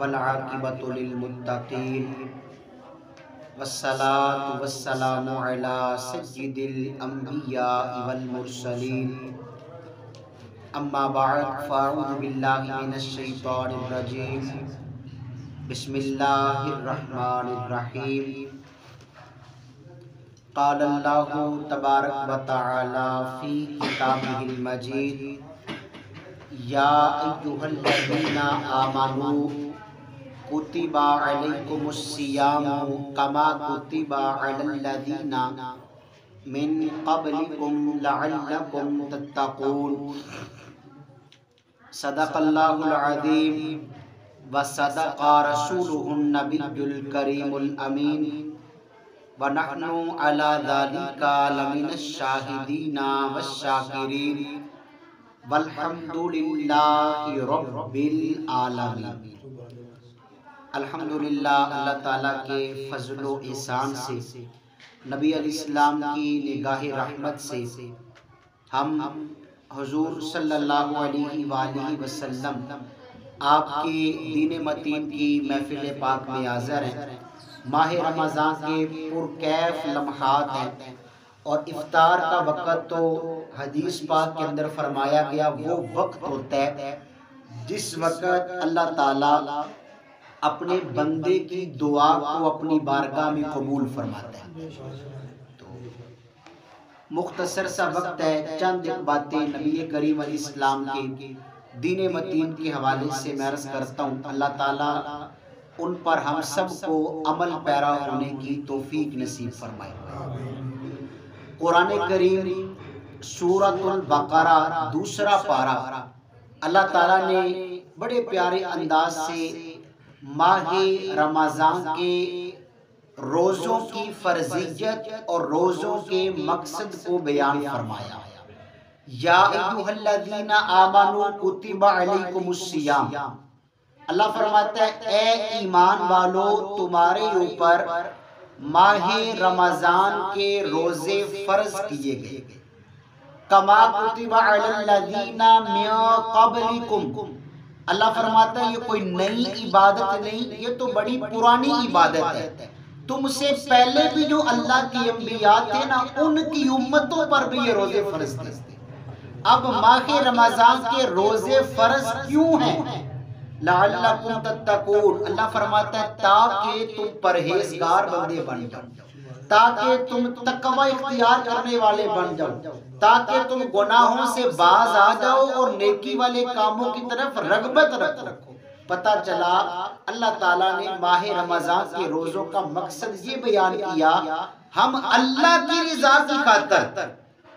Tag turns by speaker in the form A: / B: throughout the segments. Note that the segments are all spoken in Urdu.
A: والعاقبۃ للمتقین والصلاة والسلام علی سید الانبیاء والمرسلین اما بعد فاعوذ باللہ من الشیطان الرجیم بسم اللہ الرحمن الرحیم قال اللہ تبارک و تعالی فی کتابہ المجید یا ایھا الذین آمنوا کتب علیکم الصیام کما کتب علی الذین من قبلکم لعلکم تتقون صدق اللہ العظیم وصدق رسولہ النبی الکریم الامین ونحن علی ذلک لمن الشاہدین والشاکرین والحمد للہ رب العالمین۔ الحمدللہ اللہ تعالیٰ کے فضل و احسان سے، نبی علیہ السلام کی نگاہ رحمت سے ہم حضور صلی اللہ علیہ وآلہ وسلم آپ کے دین متین کی محفل پاک میں حاضر ہیں۔ ماہ رمضان کے پرکیف لمحات ہیں اور افطار کا وقت تو حدیث پاک کے اندر فرمایا گیا وہ وقت ہوتا ہے جس وقت اللہ تعالیٰ اپنے بندے کی دعا کو اپنی بارگاہ میں قبول فرماتا ہے۔ تو مختصر سا وقت ہے، چند ایک باتیں نبی کریم علیہ السلام کے دین متین کے حوالے سے میں عرض کرتا ہوں۔ اللہ تعالیٰ ان پر ہم سب کو عمل پیرا ہونے کی توفیق نصیب فرمائے۔ قرآن کریم سورۃ البقرہ دوسرا پارہ اللہ تعالیٰ نے بڑے پیارے انداز سے ماہ رمضان کے روزوں کی فرضیت اور روزوں کے مقصد کو بیان فرمایا۔ یا ایھا الذین آمنوا کتب علیکم الصیام، اللہ فرماتا ہے اے ایمان والو تمہارے اوپر ماہ رمضان کے روزے فرض کیے گئے، کما کتب علی الذین من قبلکم، اللہ فرماتا ہے یہ کوئی نئی عبادت نہیں، یہ تو بڑی پرانی عبادت ہے۔ تم سے پہلے بھی جو اللہ کی انبیاء تھے نا ان کی امتوں پر بھی یہ روزے فرض تھے۔ اب ماہ رمضان کے روزے فرض کیوں ہیں؟ لعلکم تتقون، اللہ فرماتا ہے تاکہ تم پرہیزگار بندے بن جاؤ، تاکہ تم تقوی اختیار کرنے والے بن جاؤ، تاکہ تم گناہوں سے باز آ جاؤ اور نیکی والے کاموں کی طرف رغبت رکھو۔ پتہ چلا اللہ تعالیٰ نے ماہ رمضان کے روزوں کا مقصد یہ بیان کیا، ہم اللہ کی رضا کی خاطر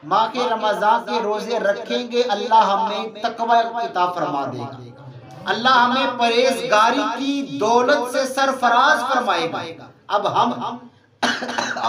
A: ماہ رمضان کے روزے رکھیں گے، اللہ ہمیں تقوی عطا فرما دے گا، اللہ ہمیں پرہیزگاری کی دولت سے سرفراز فرمائے گا۔ اب ہم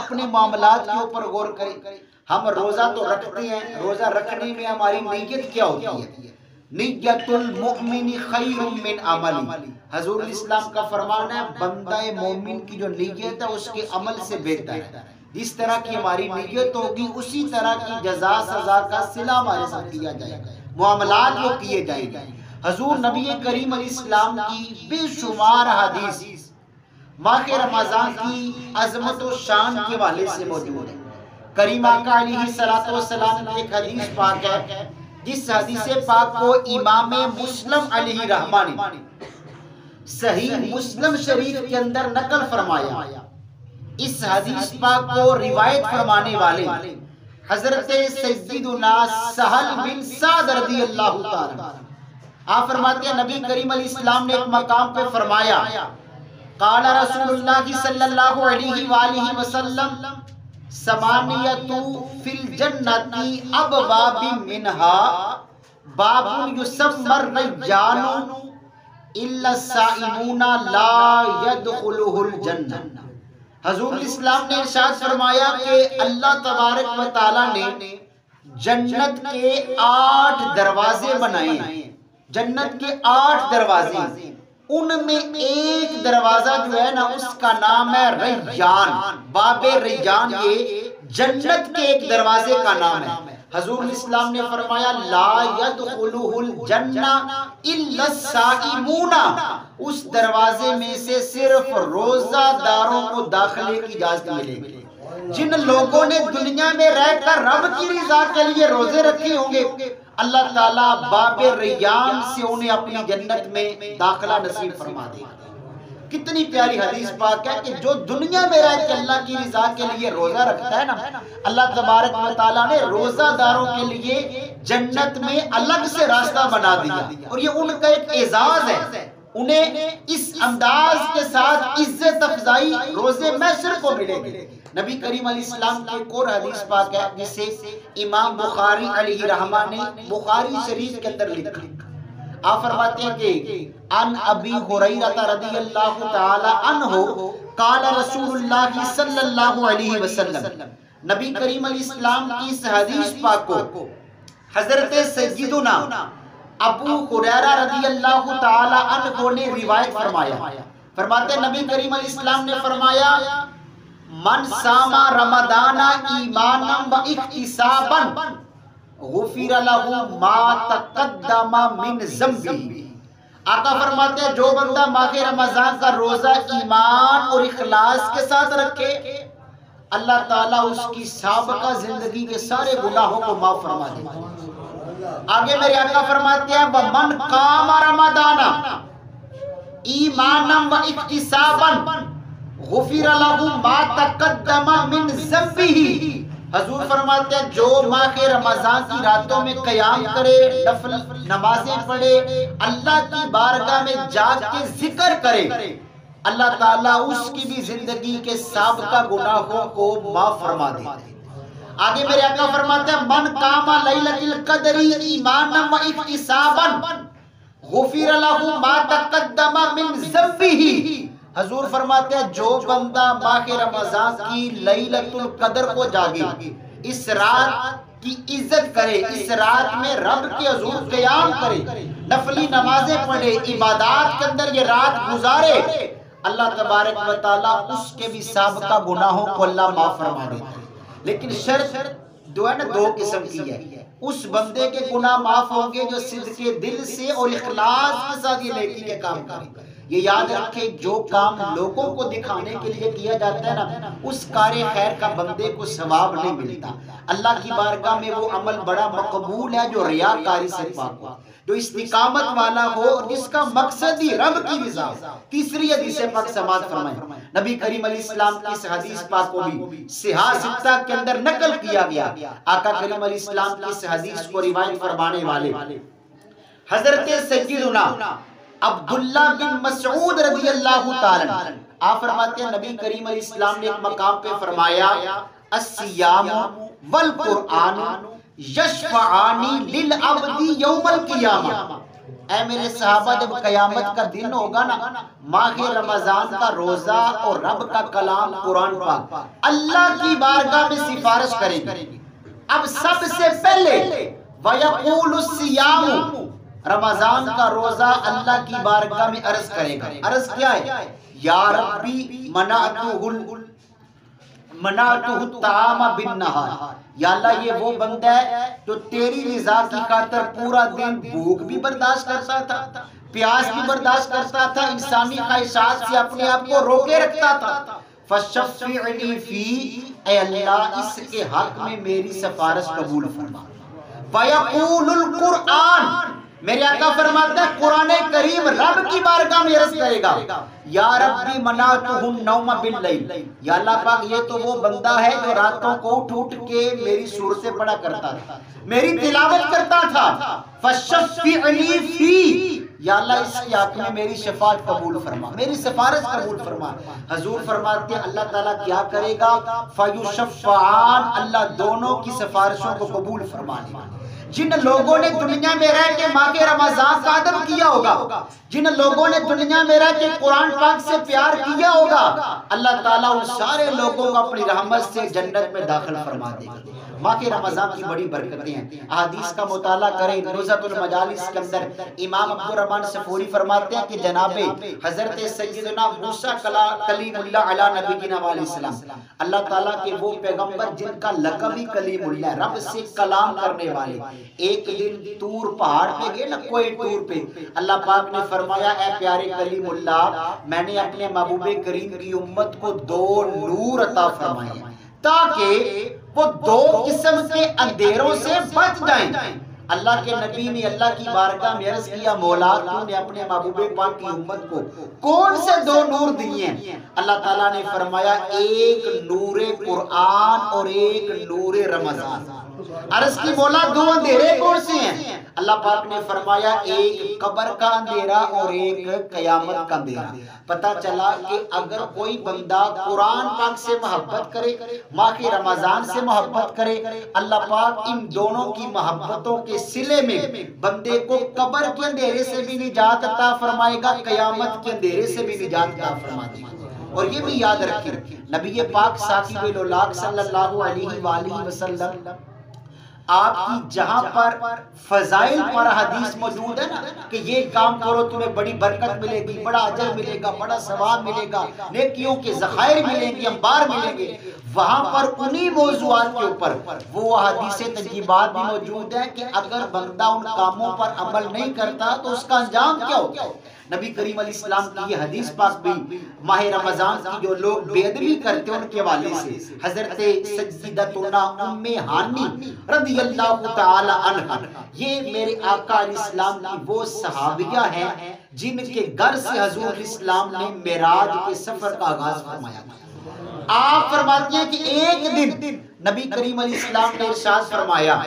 A: اپنے معاملات کے اوپر غور کریں۔ ہم روزہ تو رکھتے ہیں، روزہ رکھنے میں ہماری نیت کیا ہوتی ہے؟ نیت المؤمن خیر من عملی، حضور اسلام کا فرمان ہے بندہ مومن کی جو نیت ہے اس کے عمل سے بہتر ہے۔ جس طرح کی ہماری نیت ہوگی اسی طرح کی جزا سزا کا صلہ ہمارے ساتھ کیا جائے گا، معاملات وہ کیے جائیں گے۔ حضور نبی کریم علیہ السلام کی بے شمار حدیث ماہ رمضان کی عظمت و شان کے حوالے سے موجود ہے۔ کریم آقا علیہ السلام کی ایک حدیث پاک ہے جس حدیث پاک کو امام مسلم علیہ رحمہ نے صحیح مسلم شریف کے اندر نقل فرمایا۔ اس حدیث پاک کو روایت فرمانے والے حضرت سیدنا سہل بن سعد رضی اللہ تعالی، آپ فرماتے ہیں نبی کریم علیہ السلام نے ایک مقام پہ فرمایا، قال رسول اللہ صلی اللہ علیہ وآلہ وسلم ثمانیۃ فی الجنۃ ابواب منہا باب یسمى الریان الا الصائمون لا يدخلہ الجنہ۔ حضور اسلام نے ارشاد فرمایا کہ اللہ تبارک و تعالیٰ نے جنت کے 8 دروازے بنائے ہیں، جنت کے 8 دروازے، ان میں ایک دروازہ جو ہے نا اس کا نام ہے ریان، باب ریان، یہ جنت کے ایک دروازے کا نام ہے۔ حضور اسلام نے فرمایا لا يدخلہ الجنہ الا الصائمون، اس دروازے میں سے صرف روزہ داروں کو داخلے کی اجازت ملے گی۔ جن لوگوں نے دنیا میں رہ کر رب کی رضا کے لیے روزے رکھے ہوں گے، اللہ تعالیٰ باب ریان سے انہیں اپنی جنت میں داخلہ نصیب فرما دے گا۔ کتنی پیاری حدیث پاک ہے کہ جو دنیا میں رہ کے اللہ کی رضا کے لیے روزہ رکھتا ہے نا، اللہ تبارک و تعالیٰ نے روزہ داروں کے لیے جنت میں الگ سے راستہ بنا دیا، اور یہ ان کا ایک اعزاز ہے، انہیں اس انداز کے ساتھ عزت افزائی روزے محشر کو ملے گی۔ نبی کریم علیہ السلام کی ایک اور حدیث پاک ہے جسے امام بخاری علیہ رحمہ نے بخاری شریف کے اندر لکھا۔ آپ فرماتے ہیں کہ ان ابی ہریرہ رضی اللہ تعالی عنہ قال رسول اللہ صلی اللہ علیہ وسلم، نبی کریم علیہ السلام کی اس حدیث پاک کو حضرت سیدنا ابو ہریرہ رضی اللہ تعالی عنہ نے روایت فرمایا۔ فرماتے ہیں نبی کریم علیہ السلام نے فرمایا من صام رمضان ایمانا و احتسابا غفر له ما تقدم من ذنبہ۔ آقا فرماتے ہیں جو بندہ ماہ رمضان کا روزہ ایمان اور اخلاص کے ساتھ رکھے، اللہ تعالیٰ اس کی سابقہ زندگی کے سارے گناہوں کو معاف فرما دے گا۔ آگے میرے آقا فرماتے ہیں وَمَنْ قَامَ رَمَضَانَ ایمانا و احتسابا غفر له ما تقدم من ذنبہ۔ حضور فرماتے ہیں جو ماہ رمضان کی راتوں میں قیام کرے، نفل نمازیں پڑھے، اللہ کی بارگاہ میں جا کے ذکر کرے، اللہ تعالیٰ اس کی بھی زندگی کے سابقہ گناہوں کو معاف فرما دے۔ آگے میرے آقا فرماتے ہیں من قام لیلۃ القدر ایمانا و احتسابا غفر له ما تقدم من ذنبہ۔ حضور فرماتے ہیں جو بندہ ماہ رمضان کی لیلۃ القدر کو جاگے، اس رات کی عزت کرے، اس رات میں رب کے حضور قیام کرے، نفلی نمازیں پڑھے، عبادات کے اندر یہ رات گزارے، اللہ تبارک و تعالیٰ اس کے بھی سابقہ گناہوں کو اللہ معاف فرما دیتا ہے۔ لیکن شرط جو ہے نا دو قسم کی ہے، اس بندے کے گناہ معاف ہوں گے جو صدق دل سے اور اخلاص کے ساتھ یہ نیکی کے کام کرے۔ یہ یاد رکھے جو کام لوگوں کو دکھانے کے لیے کیا جاتا ہے نا، اس کار خیر کا بندے کو ثواب نہیں ملتا۔ اللہ کی بارگاہ میں وہ عمل بڑا مقبول ہے جو ریاکاری سے پاک ہو، جو استقامت والا ہو اور جس کا مقصد ہی رب کی رضا ہو۔ تیسری حدیث پاک سماعت فرمائیں، نبی کریم علیہ السلام کی اس حدیث پاک کو بھی صحاح ستہ کے اندر نقل کیا گیا۔ آقا کریم علیہ السلام کی اس حدیث کو روایت فرمانے والے حضرت سیدنا عبداللہ بن مسعود رضی اللہ تعالی عنہ، آپ فرماتے ہیں نبی کریم علیہ السلام نے ایک مقام پہ فرمایا الصیام والقرآن یشفعان للعبد یوم القیامہ۔ اے میرے صحابہ جب قیامت کا دن ہوگا نا، ماہ رمضان کا روزہ اور رب کا کلام قرآن پاک اللہ کی بارگاہ میں سفارش کرے گی۔ اب سب سے پہلے وَيَقُولُ الصِّيَامُ، رمضان کا روزہ اللہ کی بارگاہ میں عرض کرے گا۔ عرض کیا ہے؟ یا ربی منعتہ الطعام بالنہار، یا اللہ یہ وہ بندہ ہے جو تیری رضا کی خاطر پورا دن بھوک بھی برداشت کرتا تھا، پیاس بھی برداشت کرتا تھا، انسانی خواہشات سے اپنے آپ کو روکے رکھتا تھا۔ فشفعنی فی، اے اللہ اس کے حق میں میری سفارش قبول فرما۔ ویقول القرآن، میرے آقا فرماتا ہے قرآن کریم رب کی بارگاہ میں عرض کرے گا یا ربی منعتہ النوم باللیل، یا اللہ پاک یہ تو وہ بندہ ہے جو راتوں کو اٹھ کے میری صورتیں پڑھا کرتا تھا، میری تلاوت کرتا تھا۔ فشفعنی فی، یا اللہ اس کی حق میں میری شفاعت قبول فرما، میری سفارش قبول فرما۔ حضور فرماتے ہیں اللہ تعالیٰ کیا کرے گا؟ فیشفعان، اللہ دونوں کی سفارشوں کو قبول فرما لے گا۔ جن لوگوں نے دنیا میں رہ کے ماہ رمضان کا ادب کیا ہوگا، جن لوگوں نے دنیا میں رہ کے قرآن پاک سے پیار کیا ہوگا، اللہ تعالیٰ ان سارے لوگوں کو اپنی رحمت سے جنت میں داخل فرما دے گا۔ ماہ رمضان کی بڑی برکتیں ہیں، احادیث کا مطالعہ کریں۔ نزہۃ المجالس کے اندر امام عبد الرحمن صفوری فرماتے ہیں کہ جناب حضرت سیدنا موسیٰ کلیم اللہ علیہ نبینا علیہ السلام، اللہ تعالیٰ کے وہ پیغمبر جن کا لقب ہی کلیم اللہ، رب سے کلام کرنے والے، ایک دن طور پہاڑ پہ گئے نا، کوئی طور پہ، اللہ پاک نے فرمایا اے پیارے کلیم اللہ، میں نے اپنے محبوب کریم کی امت کو 2 نور عطا فرمائے تاکہ وہ 2 قسم کے اندھیروں سے بچ جائیں۔ اللہ کے نبی نے اللہ کی بارگاہ میں عرض کیا مولا تو نے اپنے محبوب پاک کی امت کو کون سے 2 نور دیے ہیں؟ اللہ تعالیٰ نے فرمایا ایک نور قرآن اور ایک نور رمضان۔ عرض کی مولا 2 اندھیرے کون سے ہیں؟ اللہ پاک نے فرمایا ایک قبر کا اندھیرا اور ایک قیامت کا اندھیرا۔ پتہ چلا کہ اگر کوئی بندہ قرآن پاک سے محبت کرے، ماہ رمضان سے محبت کرے، اللہ پاک ان دونوں کی محبتوں کے صلے میں بندے کو قبر کے اندھیرے سے بھی نجات عطا فرمائے گا، قیامت کے اندھیرے سے بھی نجات عطا فرما دے گا۔ اور یہ بھی یاد رکھیں نبی پاک ثاقب الاولاق صلی اللہ علیہ وآلہ وسلم آپ کی جہاں پر فضائل پر حدیث موجود ہے نا کہ یہ کام کرو تمہیں بڑی برکت ملے گی، بڑا اجر ملے گا، بڑا ثواب ملے گا، نیکیوں کے ذخائر ملیں گے، انبار ملیں گے، وہاں پر انہی موضوعات کے اوپر وہ حدیث طیبات بھی موجود ہیں کہ اگر بندہ ان کاموں پر عمل نہیں کرتا تو اس کا انجام کیا ہوگا۔ نبی کریم علیہ السلام کی یہ حدیث پاک بھی ماہ رمضان کی جو لوگ بے ادبی کرتے ہیں ان کے والے سے حضرت سیدتنا ام ہانی رضی اللہ تعالی عنہ، یہ میرے آقا علیہ السلام کی وہ صحابیہ ہیں جن کے گھر سے حضور علیہ السلام نے معراج کے سفر کا آغاز فرمایا تھا۔ آپ فرماتے ہیں کہ ایک دن نبی کریم علیہ السلام نے ارشاد فرمایا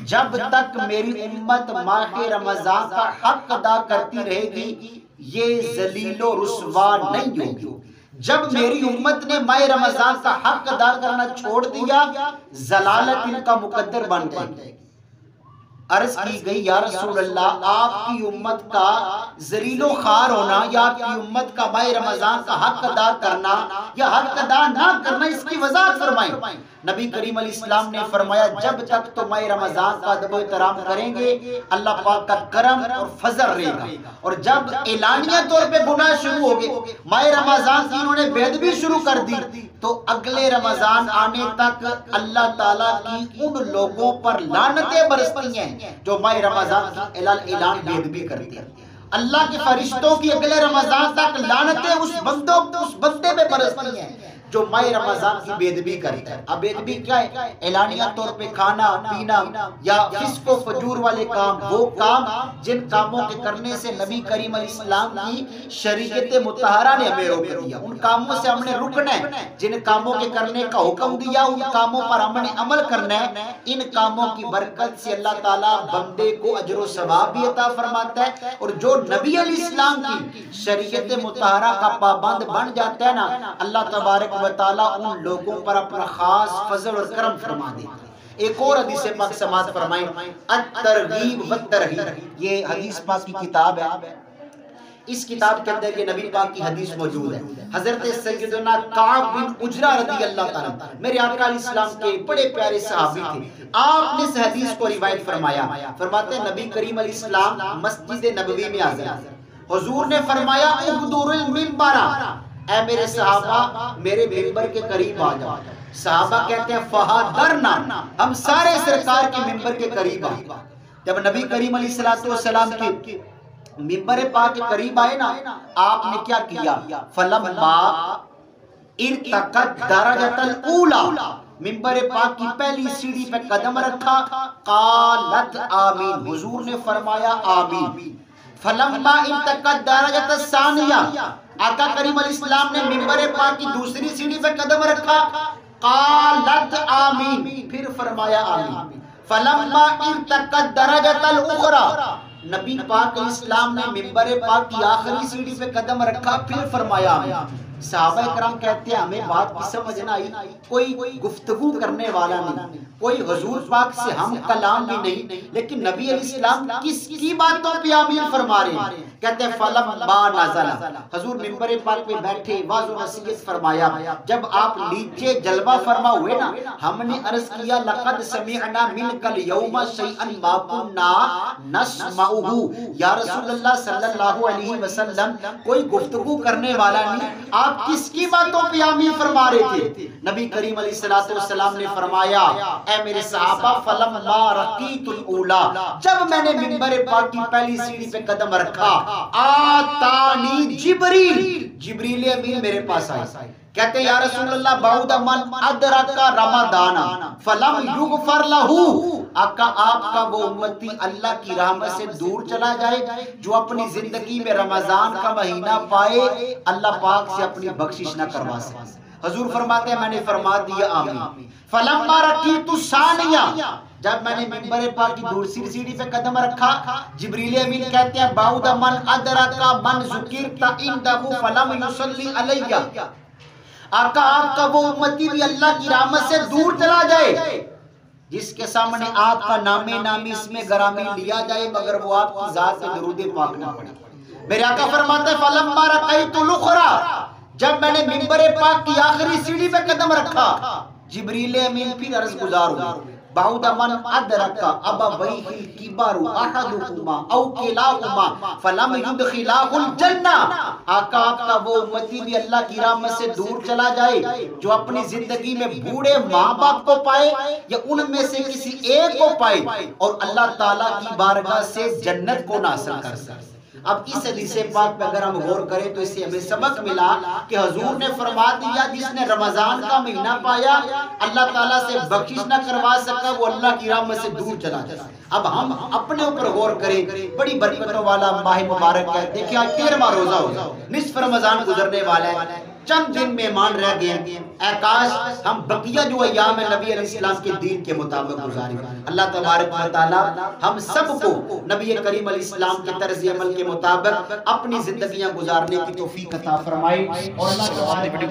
A: جب تک میری امت ماہ رمضان کا حق ادا کرتی رہے گی یہ ذلیل و رسوا نہیں ہوگی۔ جب میری امت نے ماہ رمضان کا حق ادا کرنا چھوڑ دیا ضلالت ان کا مقدر بن گئی۔ عرض کی گئی یا رسول اللہ آپ کی امت کا ذلیل و خوار ہونا یا آپ کی امت کا ماہ رمضان کا حق ادا کرنا یا حق ادا نہ کرنا اس کی وضاحت فرمائیں۔ نبی کریم علیہ السلام نے فرمایا جب تک تو ماہ رمضان کا ادب و احترام کریں گے اللہ پاک کا کرم اور فضل رہے گا، اور جب اعلانیہ طور پہ گناہ شروع ہو گئے ماہ رمضان کی انہوں نے بے ادبی شروع کر دی تو اگلے رمضان آنے تک اللہ تعالیٰ کی ان لوگوں پر لعنتیں برستی ہیں جو ماہ رمضان کی اعلان بے ادبی کرتے ہیں۔ اللہ کے فرشتوں کی اگلے رمضان تک لعنتیں اس بندے پہ برستی ہیں جو ماہ رمضان کی بے ادبی کرتا ہے۔ اب بے ادبی کیا ہے؟ اعلانیہ طور پہ کھانا پینا یا فسق و فجور والے کام، وہ کام جن کاموں کے کرنے سے نبی کریم علیہ السلام کی شریعت مطہرہ نے ہمیں روک دیا، ان کاموں سے ہم نے رکنا ہے۔ جن کاموں کے کرنے کا حکم دیا ان کاموں پر ہم نے عمل کرنا ہے۔ ان کاموں کی برکت سے اللہ تعالیٰ بندے کو اجر و ثواب بھی عطا فرماتا ہے، اور جو نبی علیہ السلام کی شریعت مطہرہ کا پابند بن جاتا ہے نا اللہ تبارک و تعالیٰ ان لوگوں پر اپنا خاص فضل اور کرم فرما دیتا ہے۔ ایک اور حدیث پاک سماعت فرمائیں الترغیب والترہیب، یہ حدیث پاک کی کتاب ہے، اس کتاب کے اندر یہ نبی پاک کی حدیث موجود ہے۔ حضرت سیدنا کعب بن عجرہ رضی اللہ تعالیٰ میرے آقا علیہ السلام کے بڑے پیارے صحابی تھے، آپ نے اس حدیث کو روایت فرمایا، فرماتے ہیں نبی کریم علیہ السلام مسجد نبوی میں حاضر، حضور نے فرمایا احضروا المنبر، اے میرے صحابہ میرے ممبر کے قریب آ جاؤ۔ صحابہ کہتے ہیں فحاضرنا، ہم سارے سرکار کے ممبر کے قریب آئے۔ جب نبی کریم علیہ السلام کے ممبر پاک کے قریب آئے نا آپ نے کیا کیا؟ فلما ارتقت درجۃ الاولی، ممبر پاک کی پہلی سیڑھی پہ قدم رکھا، قالت آمین، حضور نے فرمایا آمین۔ فلما ارتقت درجۃ الثانیہ، آقا کریم علیہ السلام نے ممبر پاک کی دوسری سیڑھی پہ قدم رکھا، قالت آمین، پھر فرمایا آمین۔ فلما ارتقت درجۃ الاخری، نبی پاک علیہ السلام نے منبر پاک کی آخری سیڑھی پہ قدم رکھا، پھر فرمایا آمین۔ صحابہ کرام کہتے ہیں ہمیں بات کی سمجھ نہ آئی، کوئی گفتگو کرنے والا نہیں، کوئی حضور پاک سے ہم کلام بھی نہیں، لیکن نبی علیہ السلام کس کی باتوں پہ آمین فرما رہے ہیں؟ کہتے ہیں فلما نزل، حضور منبر پاک پہ بیٹھے واعظ و نصیحت فرمایا، جب آپ نیچے جلوہ فرما ہوئے نا، ہم نے عرض کیا لقد سمعنا منک اليوم شیئا ما كنا نسمعه، یا رسول اللہ صلی اللہ علیہ وسلم کوئی گفتگو کرنے والا نہیں، آپ کس کی باتوں پہ آمین فرما رہے تھے؟ نبی کریم علیہ السلام نے فرمایا اے میرے صحابہ فلما رقیت الاولی، جب میں نے منبر پاک کی پہلی سیڑھی پہ قدم رکھا، آتانی جبریل امین میرے پاس آئے، کہتے ہیں یا رسول اللہ بعد من ادرک رمضان فلم یغفر لہ، آقا آپ کا وہ امتی اللہ کی رحمت سے دور چلا جائے جو اپنی زندگی میں رمضان کا مہینہ پائے، اللہ پاک سے اپنی بخشش نہ کروا سکے۔ حضور فرماتے ہیں میں نے فرما دیا آمین۔ فلما رقیت الثانیہ، جب میں نے منبر پاک کی دوسری سیڑھی پہ قدم رکھا، جبریل امین کہتے ہیں بعد من ادرک من ذکرت عنده فلم یصلی علیہ، آقا آپ کا وہ امتی بھی اللہ کی رحمت سے دور چلا جائے جس کے سامنے آپ کا نام نامی اس میں گرامی لیا جائے مگر وہ آپ کی ذات سے درود پاک نہ پڑھے۔ میرے آقا فرماتے ہیں فلما رقیت الاخری، جب میں نے منبر پاک کی آخری سیڑھی پہ قدم رکھا، جبریل امین پھر عرض گزار ہوئے بعد من ادرک ابویہ الکبر احدہما او کلاہما فلم یدخلہ الجنہ، آقا آپ کا وہ امتی بھی اللہ کی رحمت سے دور چلا جائے جو اپنی زندگی میں بوڑھے ماں باپ کو پائے یا ان میں سے کسی ایک کو پائے اور اللہ تعالیٰ کی بارگاہ سے جنت کو حاصل کر سکے۔ اب اس حدیث پاک پہ اگر ہم غور کریں تو اس سے ہمیں سبق ملا کہ حضور نے فرما دیا جس نے رمضان کا مہینہ پایا اللہ تعالیٰ سے بخشش نہ کروا سکا وہ اللہ کی رحمت سے دور چلا جائے۔ اب ہم اپنے اوپر غور کریں، بڑی برکتوں والا ماہ مبارک ہے، دیکھیں آج 13واں روزہ ہو، نصف رمضان گزرنے والا ہے، چند دن مہمان رہ گئے ہیں، اے کاش ہم بقیہ جو ایام ہے نبی علیہ السلام کے دین کے مطابق گزاریں۔ اللہ تبارک و تعالی ہم سب کو نبی کریم علیہ السلام کے طرز عمل کے مطابق اپنی زندگیاں گزارنے کی توفیق عطا فرمائے اور اللہ